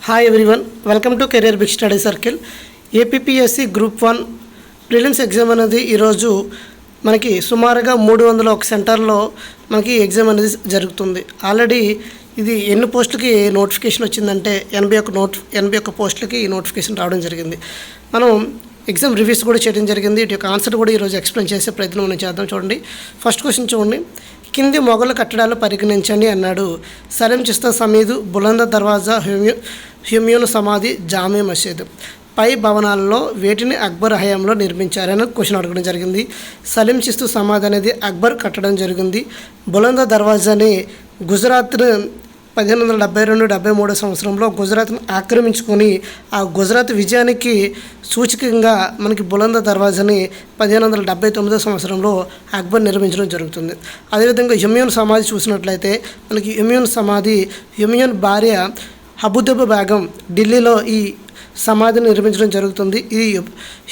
Hi everyone, welcome to Career Big Study Circle. APPSC group 1 prelims exam అనేది ఈరోజు మనకి సుమారుగా 301 సెంటర్లో మనకి ఎగ్జామ్ అనేది జరుగుతుంది. ఆల్రెడీ ఇది ఎన్ని పోస్టులకి నోటిఫికేషన్ వచ్చిందంటే 81 పోస్టులకి ఈ నోటిఫికేషన్ రావడం జరిగింది. మనం ఎగ్జామ్ రివ్యూస్ కూడా చేయడం జరిగింది. ఇటు యొక్క ఆన్సర్ కూడా ఈరోజు ఎక్స్ప్లెయిన్ చేసే ప్రయత్నం మనం చేద్దాం. చూడండి, ఫస్ట్ క్వశ్చన్ చూడండి. కింది మొఘలు కట్టడాలు పరిగణించండి అన్నాడు. సలీం చిస్తా సమీదు, బులంద దర్వాజా, హ్యూమయూన్ సమాధి, జామే మసీద్. పై భవనాల్లో వేటిని అక్బర్ హయాంలో నిర్మించారని క్వశ్చన్ అడగడం జరిగింది. సలీం చిస్తూ సమాధి అనేది అక్బర్ కట్టడం జరిగింది. బులంద దర్వాజాని గుజరాత్ 1572-73 సంవత్సరంలో గుజరాత్ను ఆక్రమించుకొని ఆ గుజరాత్ విజయానికి సూచకంగా మనకి బులంద దర్వాజాని 1579 సంవత్సరంలో అక్బర్ నిర్మించడం జరుగుతుంది. అదేవిధంగా హ్యూమయూన్ సమాధి చూసినట్లయితే మనకి హ్యూమయూన్ సమాధి హ్యూమయూన్ భార్య అబుదబ్ బేగం ఢిల్లీలో ఈ సమాధిని నిర్మించడం జరుగుతుంది. ఈ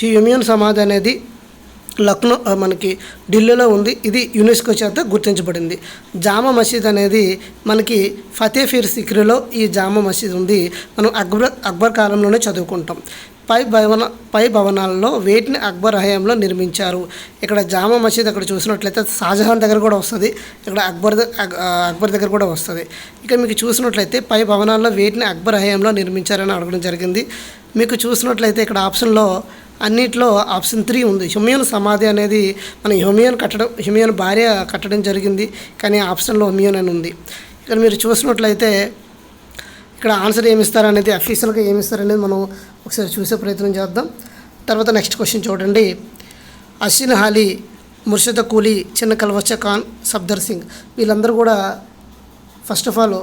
హ్యూమయూన్ సమాధి అనేది లక్నో మనకి ఢిల్లీలో ఉంది. ఇది యునెస్కో చేత గుర్తించబడింది. జామా మసీద్ అనేది మనకి ఫతేపూర్ సిక్రీలో ఈ జామా మసీద్ ఉంది. మనం అక్బర్ కాలంలోనే చదువుకుంటాం. పై భవనాల్లో వేటిని అక్బర్ హయాంలో నిర్మించారు. ఇక్కడ జామా మసీద్ అక్కడ చూసినట్లయితే షాజహాన్ దగ్గర కూడా వస్తుంది, ఇక్కడ అక్బర్ దగ్గర కూడా వస్తుంది. ఇక మీకు చూసినట్లయితే పై భవనాల్లో వేటిని అక్బర్ హయాంలో నిర్మించారని అడగడం జరిగింది. మీకు చూసినట్లయితే ఇక్కడ ఆప్షన్లో అన్నిట్లో ఆప్షన్ 3 ఉంది. హ్యూమయూన్ సమాధి అనేది మన హ్యూమయూన్ భార్య కట్టడం జరిగింది, కానీ ఆప్షన్లో హ్యూమయూన్ అని ఉంది. ఇక్కడ మీరు చూసినట్లయితే ఇక్కడ ఆన్సర్ ఏమిస్తారనేది అఫీషియల్గా ఏమిస్తారనేది మనం ఒకసారి చూసే ప్రయత్నం చేద్దాం. తర్వాత నెక్స్ట్ క్వశ్చన్ చూడండి. అసిన్ హాలీ, ముర్షద కూలీ, చిన్న కల్వచ్చ ఖాన్, సఫ్దర్ సింగ్ వీళ్ళందరూ కూడా ఫస్ట్ ఆఫ్ ఆల్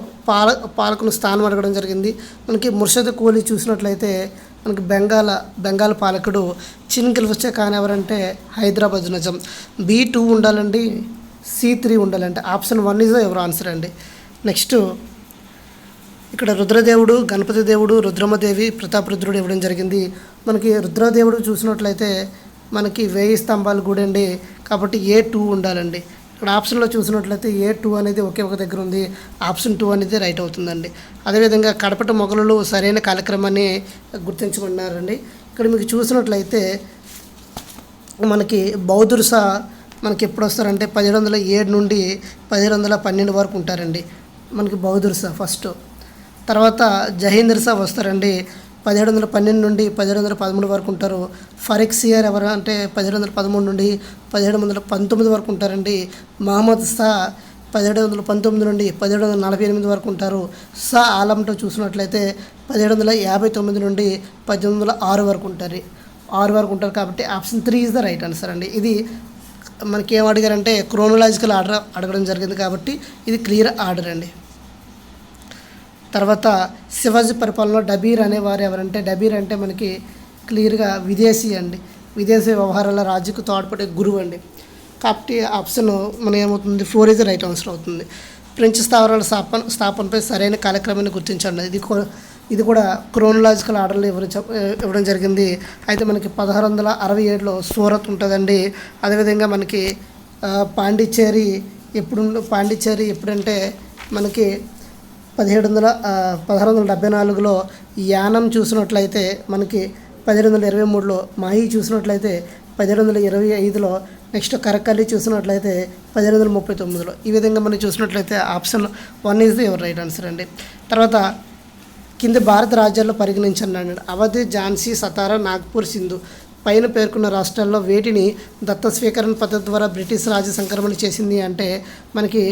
పాలకుని స్థానం అడగడం జరిగింది. మనకి ముర్షద కూలీ చూసినట్లయితే మనకి బెంగాల్ పాలకుడు. చిన్న కల్వచ్చ ఖాన్ ఎవరంటే హైదరాబాద్ నిజాం. B2 ఉండాలండి, C3 ఉండాలంటే ఆప్షన్ 1 ఈజ్ ఎవరు ఆన్సర్ అండి. నెక్స్ట్ ఇక్కడ రుద్రదేవుడు, గణపతి దేవుడు, రుద్రమదేవి, ప్రతాపరుద్రుడు ఇవ్వడం జరిగింది. మనకి రుద్రదేవుడు చూసినట్లయితే మనకి 1000 స్తంభాల గుడి అండి, కాబట్టి A2 ఉండాలండి. ఇక్కడ ఆప్షన్లో చూసినట్లయితే A2 అనేది ఒకే ఒక దగ్గర ఉంది, ఆప్షన్ 2 అనేది రైట్ అవుతుందండి. అదేవిధంగా కడపటి మొఘలులు సరైన కాలక్రమాన్ని గుర్తించమన్నారండి. ఇక్కడ మీకు చూసినట్లయితే మనకి బౌద్ధుర్ షా మనకి ఎప్పుడు వస్తారంటే 1707 నుండి 1712 వరకు ఉంటారండి. మనకి బౌద్ధుర్ షా ఫస్ట్. తర్వాత జహీందర్ షా వస్తారండి, 1712 నుండి 1713 వరకు ఉంటారు. ఫరీక్ సియర్ ఎవరు అంటే 1713 నుండి 1719 వరకు ఉంటారండి. మహమ్మద్ షా 1719 నుండి 1748 వరకు ఉంటారు. షా ఆలంతో చూసినట్లయితే 1759 నుండి 1806 వరకు ఉంటారు. కాబట్టి option 3 is the right answer అండి. ఇది మనకి ఏం అడిగారంటే క్రోనలాజికల్ ఆర్డర్ అడగడం జరిగింది, కాబట్టి ఇది క్లియర్ ఆర్డర్ అండి. తర్వాత శివాజీ పరిపాలనలో డబీర్ అనేవారు ఎవరంటే డబీర్ అంటే మనకి క్లియర్గా విదేశీ అండి, విదేశీ వ్యవహారాల రాజుకు తోడ్పడే గురువు అండి. కాబట్టి ఆప్షన్ మన ఏమవుతుంది 4 ఈజ్ రైట్ ఆన్సర్ అవుతుంది. ఫ్రెంచ్ స్థావరాల స్థాపనపై సరైన కార్యక్రమాన్ని గుర్తించండి. ఇది కూడా క్రోనలాజికల్ ఆర్డర్లో ఇవ్వడం జరిగింది. అయితే మనకి 1667లో సూరత్ ఉంటుందండి. అదేవిధంగా మనకి పాండిచ్చేరి ఎప్పుడంటే మనకి 1674లో యానం చూసినట్లయితే మనకి 1723లో మాహి చూసినట్లయితే 1725లో నెక్స్ట్ కరకలి చూసినట్లయితే 1739లో. ఈ విధంగా మనం చూసినట్లయితే option 1 is your right answer అండి. తర్వాత కింద భారత రాజ్యాల్లో పరిగణించండి అన్నాడు. అవధ్, ఝాన్సీ, సతారా, నాగ్పూర్, సింధు. పైన పేర్కొన్న రాష్ట్రాల్లో వేటిని దత్త స్వీకరణ పద్ధతి ద్వారా బ్రిటిష్ రాజ సంక్రమణ చేసింది అంటే మనకి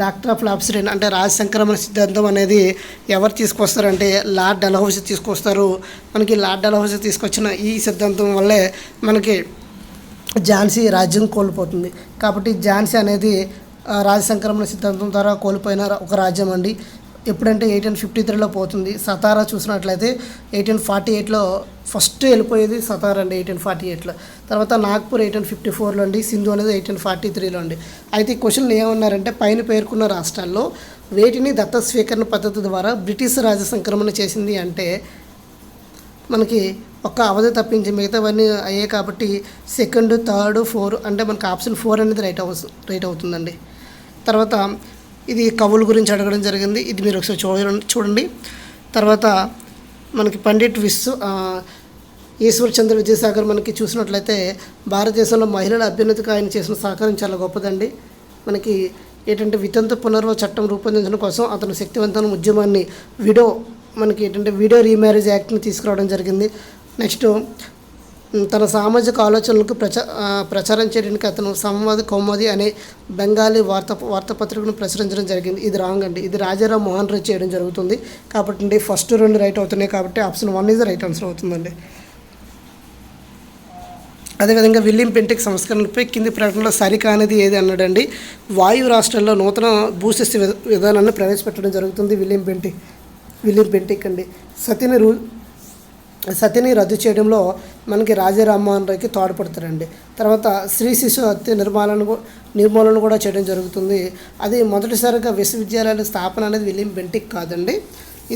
డాక్టర్ ఆఫ్ లాబ్సిడెన్ అంటే రాజ సంక్రమణ సిద్ధాంతం అనేది ఎవరు తీసుకొస్తారంటే లార్డ్ డల్హౌసీ తీసుకొస్తారు. మనకి లార్డ్ డల్హౌసీ తీసుకొచ్చిన ఈ సిద్ధాంతం వల్లే మనకి ఝాన్సీ రాజ్యం కోల్పోతుంది. కాబట్టి ఝాన్సీ అనేది రాజ సంక్రమణ సిద్ధాంతం ద్వారా కోల్పోయిన ఒక రాజ్యం అండి. ఎప్పుడంటే 1853లో పోతుంది. సతారా చూసినట్లయితే 1848లో ఫస్ట్ వెళ్ళిపోయేది సతారా అండి, 1848లో. తర్వాత నాగ్పూర్ 1854లో అండి. సింధు అనేది 1843లో అండి. అయితే ఈ క్వశ్చన్లు ఏమన్నారంటే పైన పేర్కొన్న రాష్ట్రాల్లో వేటిని దత్త స్వీకరణ పద్ధతి ద్వారా బ్రిటిష్ రాజ సంక్రమణ చేసింది అంటే మనకి ఒక అవధి తప్పించి మిగతావన్నీ అయ్యాయి, కాబట్టి సెకండ్, థర్డ్, 4 అంటే మనకి ఆప్షన్ 4 అనేది రైట్ అవుతుందండి. తర్వాత ఇది కవుల గురించి అడగడం జరిగింది, ఇది మీరు ఒకసారి చూడండి. తర్వాత మనకి పండిట్ ఈశ్వర్ చంద్ర విద్యాసాగర్ మనకి చూసినట్లయితే భారతదేశంలో మహిళల అభ్యున్నతికి ఆయన చేసిన సహకారం చాలా గొప్పదండి. మనకి ఏంటంటే వితంతు పునర్వ చట్టం రూపొందించడం కోసం అతను శక్తివంతమైన ఉద్యమాన్ని మనకి ఏంటంటే వీడియో రీమ్యారేజ్ యాక్ట్ని తీసుకురావడం జరిగింది. నెక్స్ట్ తన సామాజిక ఆలోచనలకు ప్రచారం చేయడానికి అతను సంవాద కౌముది అనే బెంగాలీ వార్తాపత్రికను ప్రచురించడం జరిగింది. ఇది రాంగ్ అండి. ఇది రాజారాం మోహన్ రాయ్ చేయడం జరుగుతుంది. కాబట్టి ఫస్ట్ 2 రైట్ అవుతున్నాయి. కాబట్టి option 1 is the right answer అవుతుందండి. అదేవిధంగా విలియం బెంటిక్ సంస్కరణలపై కింది ప్రకటనలో సరికానిది ఏది అన్నాడండి. వాయు రాష్ట్రాల్లో నూతన భూశిస్తు విధానాన్ని ప్రవేశపెట్టడం జరుగుతుంది. విలియం బెంటిక్ అండి. సతిని రద్దు చేయడంలో మనకి రాజా రామ్మోహన్ రాయ్కి తోడ్పడతారండి. తర్వాత స్త్రీ శిశు హత్య నిర్మూలన కూడా చేయడం జరుగుతుంది. అది మొదటిసారిగా విశ్వవిద్యాలయాల స్థాపన అనేది విలియం బెంటిక్ కాదండి.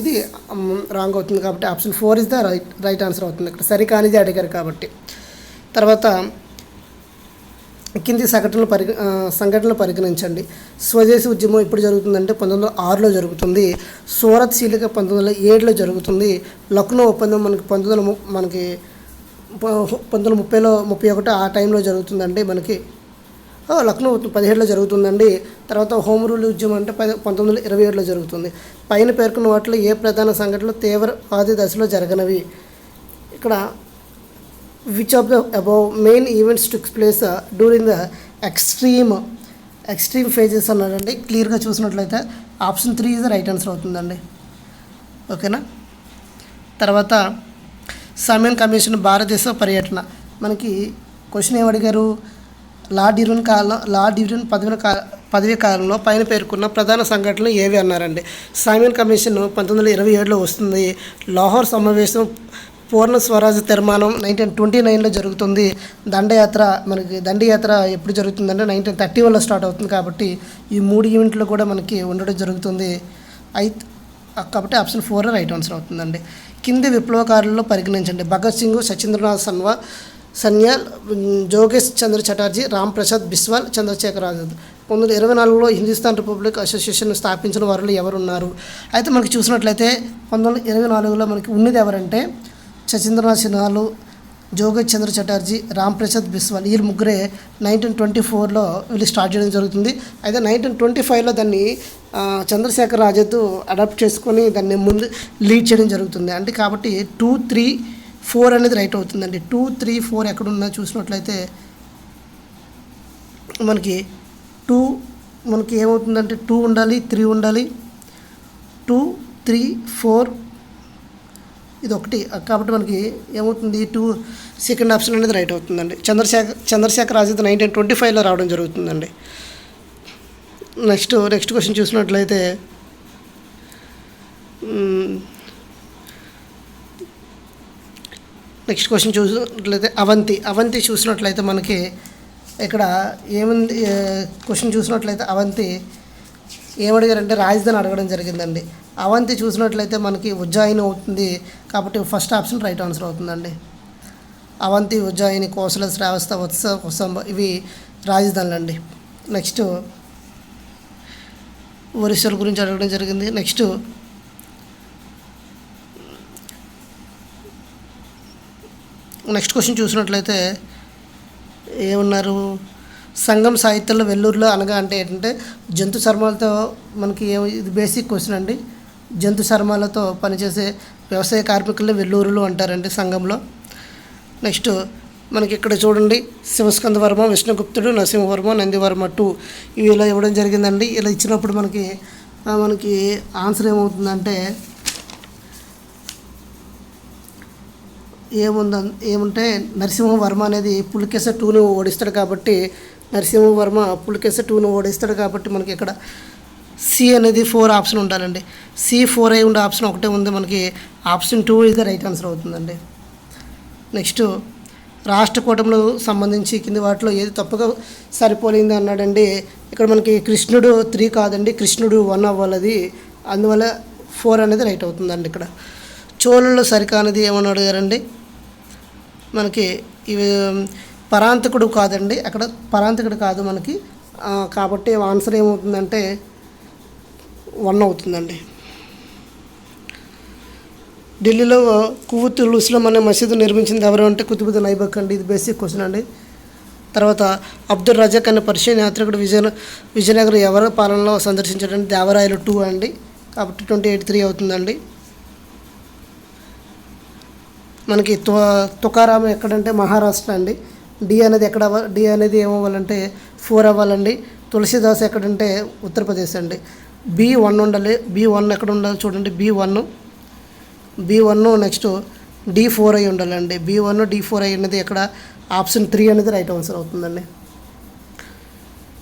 ఇది రాంగ్ అవుతుంది. కాబట్టి option 4 is the right answer అవుతుంది. ఇక్కడ సరికానిది అడిగారు కాబట్టి. తర్వాత కింది సంఘటనలు పరిగణించండి. స్వదేశీ ఉద్యమం ఎప్పుడు జరుగుతుందంటే 1906లో జరుగుతుంది. సూరత్ శీలిక 1907లో జరుగుతుంది. లక్నో ఒప్పందం మనకి 1930లో 31 ఆ టైంలో జరుగుతుందండి. మనకి లక్నో 17లో జరుగుతుందండి. తర్వాత హోమ్ రూల్ ఉద్యమం అంటే 1927లో జరుగుతుంది. పైన పేర్కొన్న వాటిలో ఏ ప్రధాన సంఘటనలు తీవ్రవాది దశలో జరగనవి? ఇక్కడ which of the above main events took place during the extreme phases అన్నాడండి. క్లియర్గా చూసినట్లయితే option 3 is the right answer అవుతుందండి. ఓకేనా. తర్వాత సైమన్ కమిషన్ భారతదేశ పర్యటన. మనకి క్వశ్చన్ ఏమడిగారు? లార్డ్ ఇర్విన్ పదవీ కాలంలో పైన పేర్కొన్న ప్రధాన సంఘటనలు ఏవి అన్నారండి. సైమన్ కమిషన్ 1927లో వస్తుంది. లాహోర్ సమావేశం, పూర్ణ స్వరాజ్య తీర్మానం 1929లో జరుగుతుంది. దండయాత్ర ఎప్పుడు జరుగుతుందంటే 1931లో స్టార్ట్ అవుతుంది. కాబట్టి ఈ 3 ఈవెంట్లు కూడా మనకి ఉండడం జరుగుతుంది. కాబట్టి ఆప్షన్ 4 రైట్ ఆన్సర్ అవుతుందండి. కింది విప్లవకారులలో పరిగణించండి. భగత్ సింగ్, సత్యేంద్రనాథ్ సన్యాల్, జోగేష్ చంద్ర చటర్జీ, రామ్ ప్రసాద్ బిస్వాల్, చంద్రశేఖర్ ఆజాద్. 1924లో హిందుస్థాన్ రిపబ్లిక్ అసోసియేషన్ స్థాపించిన వారిలో ఎవరున్నారు? అయితే మనకి చూసినట్లయితే 1924లో మనకి ఉన్నది ఎవరంటే సత్యేంద్రనాథ్ సిన్హాలు, జోగేష్ చంద్ర చటర్జీ, రామ్ ప్రసాద్ బిస్వాల్. వీళ్ళు ముగ్గురే 1924లో వీళ్ళు స్టార్ట్ చేయడం జరుగుతుంది. అయితే 1925లో దాన్ని చంద్రశేఖర్ ఆజాద్ అడాప్ట్ చేసుకొని దాన్ని ముందు లీడ్ చేయడం జరుగుతుంది. అంటే కాబట్టి 2, 3, 4 అనేది రైట్ అవుతుందండి. 2, 3, 4 ఎక్కడున్నా చూసినట్లయితే మనకి ఏమవుతుందంటే 2 ఉండాలి, 3 ఉండాలి. 2, 3, 4 ఇది ఒకటి. కాబట్టి మనకి ఏమవుతుంది? 2 సెకండ్ ఆప్షన్ అనేది రైట్ అవుతుందండి. చంద్రశేఖర్ ఆజాద్ 1925లో రావడం జరుగుతుందండి. నెక్స్ట్ క్వశ్చన్ చూసినట్లయితే అవంతి చూసినట్లయితే మనకి ఇక్కడ ఏముంది? క్వశ్చన్ చూసినట్లయితే అవంతి ఏమడిగారంటే రాజధాని అడగడం జరిగిందండి. అవంతి చూసినట్లయితే మనకి ఉజ్జాయిని అవుతుంది. కాబట్టి ఫస్ట్ ఆప్షన్ రైట్ ఆన్సర్ అవుతుందండి. అవంతి, ఉజ్జాయిని, కోసల, శ్రావస్త, వత్సంబ ఇవి రాజధానులు అండి. నెక్స్ట్ ఒరిస్సాల గురించి అడగడం జరిగింది. నెక్స్ట్ క్వశ్చన్ చూసినట్లయితే ఏమన్నారు? సంఘం సాహిత్యంలో వెల్లూరులో అనగా అంటే ఏంటంటే జంతు చర్మాలతో మనకి ఇది బేసిక్ క్వశ్చన్ అండి. జంతు చర్మాలతో పనిచేసే వ్యవసాయ కార్మికుల్ని వెల్లూరులు అంటారండి సంఘంలో. నెక్స్ట్ మనకి ఇక్కడ చూడండి, శివస్కందవర్మ, విష్ణుగుప్తుడు, నరసింహవర్మ, నందివర్మ 2 ఇవి ఇలా ఇవ్వడం జరిగిందండి. ఇలా ఇచ్చినప్పుడు మనకి ఆన్సర్ ఏమవుతుందంటే ఏముంటే నరసింహవర్మ అనేది పులికేశ 2ని ఓడిస్తాడు. కాబట్టి నరసింహవర్మ పులికేశ 2ని ఓడిస్తాడు. కాబట్టి మనకి ఇక్కడ సి అనేది 4 ఆప్షన్ ఉండాలండి. C4 అయి ఉండే ఆప్షన్ ఒకటే ఉంది. మనకి option 2 is the right answer అవుతుందండి. నెక్స్ట్ రాష్ట్రకూటములు సంబంధించి కింది వాటిలో ఏది తప్పుగా సరిపోయింది అన్నాడండి. ఇక్కడ మనకి కృష్ణుడు 3 కాదండి, కృష్ణుడు 1 అవ్వాలి. అందువల్ల 4 అనేది రైట్ అవుతుందండి. ఇక్కడ చోళుల్లో సరికానిది ఏమని అడిగారండి? మనకి ఇవి పరాంతకుడు కాదండి. అక్కడ పరాంతకుడు కాదు మనకి. కాబట్టి ఆన్సర్ ఏమవుతుందంటే 1 అవుతుందండి. ఢిల్లీలో కువతుల్ ఇస్లాం అనే మసీదు నిర్మించింది ఎవరు అంటే కుతుబుద్దీన్ ఐబక్ అండి. ఇది బేసిక్ క్వశ్చన్ అండి. తర్వాత అబ్దుల్ రజాక్ అనే పర్షియన్ యాత్రికుడు విజయనగరం ఎవరి పాలనలో సందర్శించాడంటే దేవరాయలు 2 అండి. కాబట్టి 28-3 అవుతుందండి. మనకి తుకారాం ఎక్కడంటే మహారాష్ట్ర అండి. డి అనేది ఏమవ్వాలంటే 4 అవ్వాలండి. తులసిదాస్ ఎక్కడంటే ఉత్తరప్రదేశ్ అండి. B1 ఉండాలి. B1 ఎక్కడ ఉండాలి చూడండి. B1 నెక్స్ట్ D4 అయి ఉండాలండి. B1 D4 అయి అనేది ఎక్కడ ఆప్షన్ 3 అనేది రైట్ ఆన్సర్ అవుతుందండి.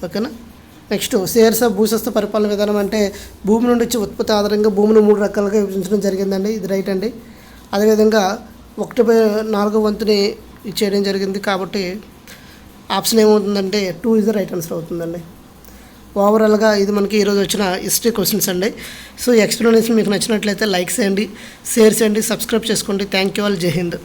ఓకేనా. నెక్స్ట్ షేర్షా భూస్వస్థ పరిపాలన విధానం అంటే భూమి నుండి వచ్చే ఉత్పత్తి ఆధారంగా భూమిని 3 రకాలుగా విభజించడం జరిగిందండి. ఇది రైట్ అండి. అదేవిధంగా 1/4 వంతుని చేయడం జరిగింది. కాబట్టి ఆప్షన్ ఏమవుతుందంటే 2 ఇస్ ద రైట్ ఆన్సర్ అవుతుందండి. ఓవరాల్గా ఇది మనకి ఈరోజు వచ్చిన హిస్టరీ క్వశ్చన్స్ అండి. సో ఈ ఎక్స్ప్లెనేషన్ మీకు నచ్చినట్లయితే లైక్ చేయండి, షేర్ చేయండి, సబ్స్క్రైబ్ చేసుకోండి. Thank you all. జై హింద్.